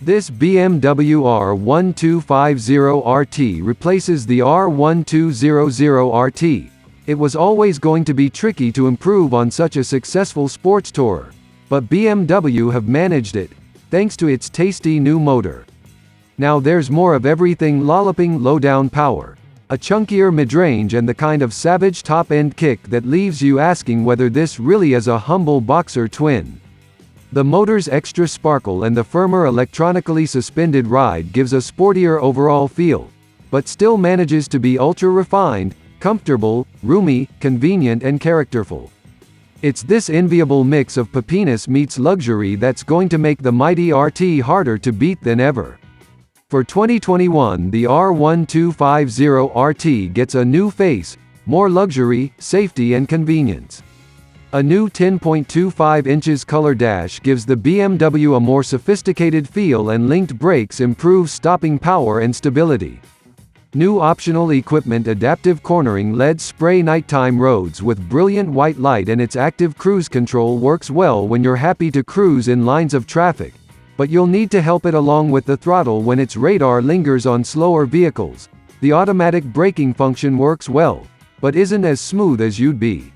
This BMW R1250 RT replaces the R1200 RT. It was always going to be tricky to improve on such a successful sports tourer, but BMW have managed it, thanks to its tasty new motor. Now there's more of everything: lolloping low-down power, a chunkier mid-range, and the kind of savage top-end kick that leaves you asking whether this really is a humble boxer twin. The motor's extra sparkle and the firmer electronically suspended ride gives a sportier overall feel, but still manages to be ultra-refined, comfortable, roomy, convenient, and characterful. It's this enviable mix of peppiness meets luxury that's going to make the mighty RT harder to beat than ever. For 2021, the R1250 RT gets a new face, more luxury, safety, and convenience. A new 10.25 inches color dash gives the BMW a more sophisticated feel, and linked brakes improve stopping power and stability. New optional equipment: adaptive cornering LED spray nighttime roads with brilliant white light, and its active cruise control works well when you're happy to cruise in lines of traffic, but you'll need to help it along with the throttle when its radar lingers on slower vehicles. The automatic braking function works well, but isn't as smooth as you'd be.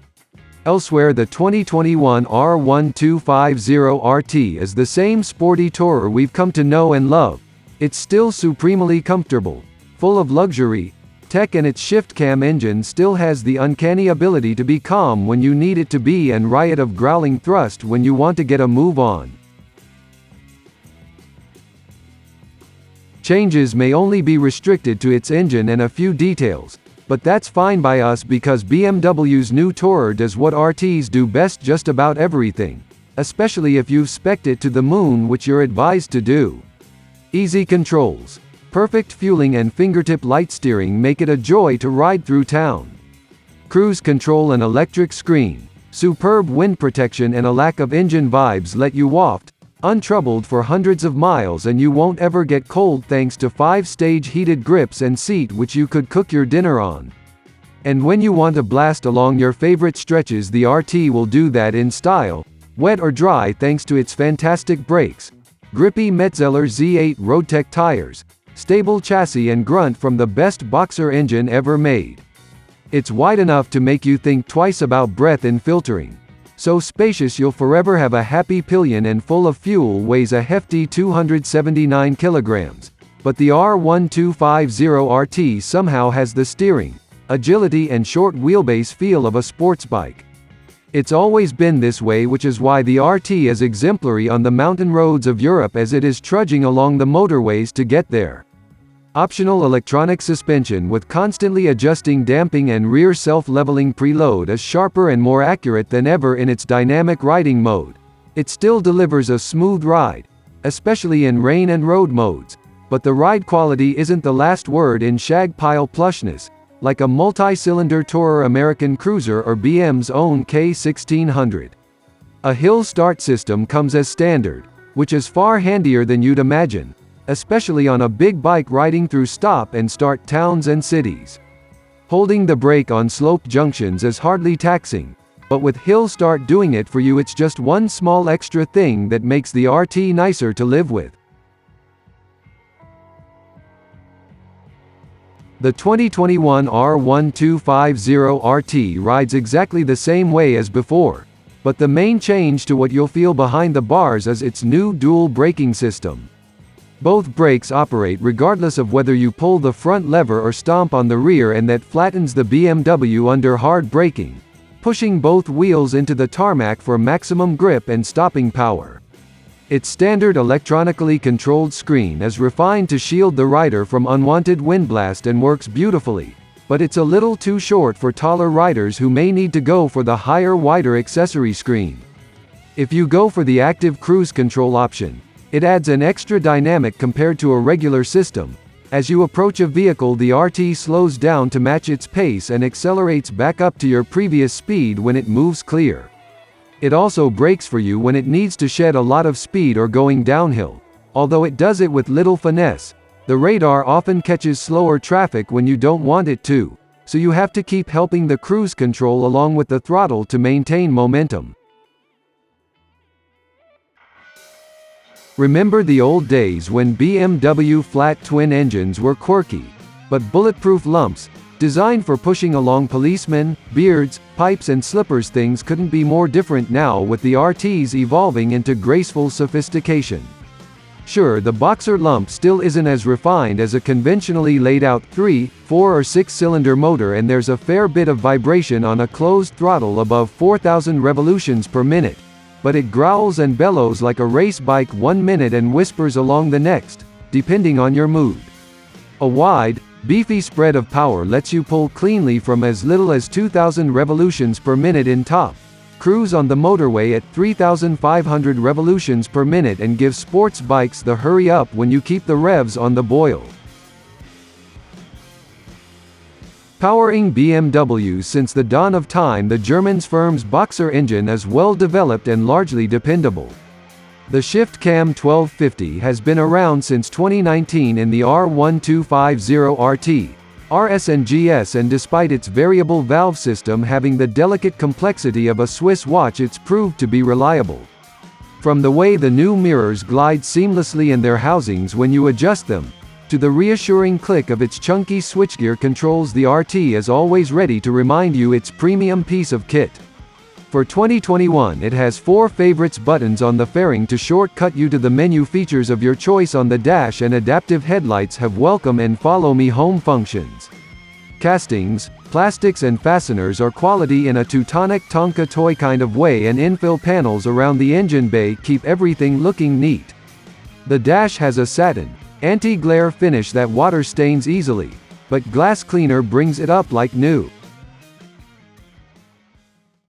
Elsewhere, the 2021 R1250 RT is the same sporty tourer we've come to know and love. It's still supremely comfortable, full of luxury, tech, and its shift cam engine still has the uncanny ability to be calm when you need it to be, and riot of growling thrust when you want to get a move on. Changes may only be restricted to its engine and a few details, but that's fine by us because BMW's new tourer does what RTs do best: just about everything, especially if you've spec'd it to the moon, which you're advised to do. Easy controls, perfect fueling, and fingertip light steering make it a joy to ride through town. Cruise control and electric screen, superb wind protection, and a lack of engine vibes let you waft untroubled for hundreds of miles, and you won't ever get cold thanks to 5-stage heated grips and seat which you could cook your dinner on. And when you want to blast along your favorite stretches, the RT will do that in style, wet or dry, thanks to its fantastic brakes, grippy Metzeler Z8 Roadtech tires, stable chassis, and grunt from the best boxer engine ever made. It's wide enough to make you think twice about breath and filtering. So spacious you'll forever have a happy pillion, and full of fuel, weighs a hefty 279 kilograms. But the R1250 RT somehow has the steering, agility, and short wheelbase feel of a sports bike. It's always been this way, which is why the RT is exemplary on the mountain roads of Europe as it is trudging along the motorways to get there. Optional electronic suspension with constantly adjusting damping and rear self-leveling preload is sharper and more accurate than ever in its dynamic riding mode. It still delivers a smooth ride, especially in rain and road modes, but the ride quality isn't the last word in shag pile plushness, like a multi-cylinder tourer American cruiser or BM's own K1600. A hill start system comes as standard, which is far handier than you'd imagine, especially on a big bike riding through stop and start towns and cities. Holding the brake on sloped junctions is hardly taxing, but with hill start doing it for you, it's just one small extra thing that makes the RT nicer to live with. The 2021 R1250 RT rides exactly the same way as before, but the main change to what you'll feel behind the bars is its new dual braking system. Both brakes operate regardless of whether you pull the front lever or stomp on the rear, and that flattens the BMW under hard braking, pushing both wheels into the tarmac for maximum grip and stopping power. Its standard electronically controlled screen is refined to shield the rider from unwanted windblast and works beautifully, but it's a little too short for taller riders who may need to go for the higher, wider accessory screen. If you go for the active cruise control option, it adds an extra dynamic compared to a regular system. As you approach a vehicle, the RT slows down to match its pace and accelerates back up to your previous speed when it moves clear. It also brakes for you when it needs to shed a lot of speed or going downhill, although it does it with little finesse. The radar often catches slower traffic when you don't want it to, so you have to keep helping the cruise control along with the throttle to maintain momentum. Remember the old days when BMW flat twin engines were quirky, but bulletproof lumps, designed for pushing along policemen, beards, pipes and slippers? Things couldn't be more different now, with the RTs evolving into graceful sophistication. Sure, the boxer lump still isn't as refined as a conventionally laid out 3, 4 or 6 cylinder motor, and there's a fair bit of vibration on a closed throttle above 4,000 revolutions per minute. But it growls and bellows like a race bike one minute and whispers along the next, depending on your mood. A wide, beefy spread of power lets you pull cleanly from as little as 2,000 revolutions per minute in top. Cruise on the motorway at 3,500 revolutions per minute and give sports bikes the hurry up when you keep the revs on the boil. Powering BMW since the dawn of time, the German firm's Boxer engine is well developed and largely dependable. The Shift Cam 1250 has been around since 2019 in the R1250 RT, RS and GS, and despite its variable valve system having the delicate complexity of a Swiss watch, it's proved to be reliable. From the way the new mirrors glide seamlessly in their housings when you adjust them, to the reassuring click of its chunky switchgear controls, the RT is always ready to remind you it's premium piece of kit. For 2021, it has 4 favorites buttons on the fairing to shortcut you to the menu features of your choice on the dash, and adaptive headlights have welcome and follow me home functions. Castings, plastics and fasteners are quality in a Teutonic Tonka toy kind of way, and infill panels around the engine bay keep everything looking neat. The dash has a satin, anti-glare finish that water stains easily, but glass cleaner brings it up like new.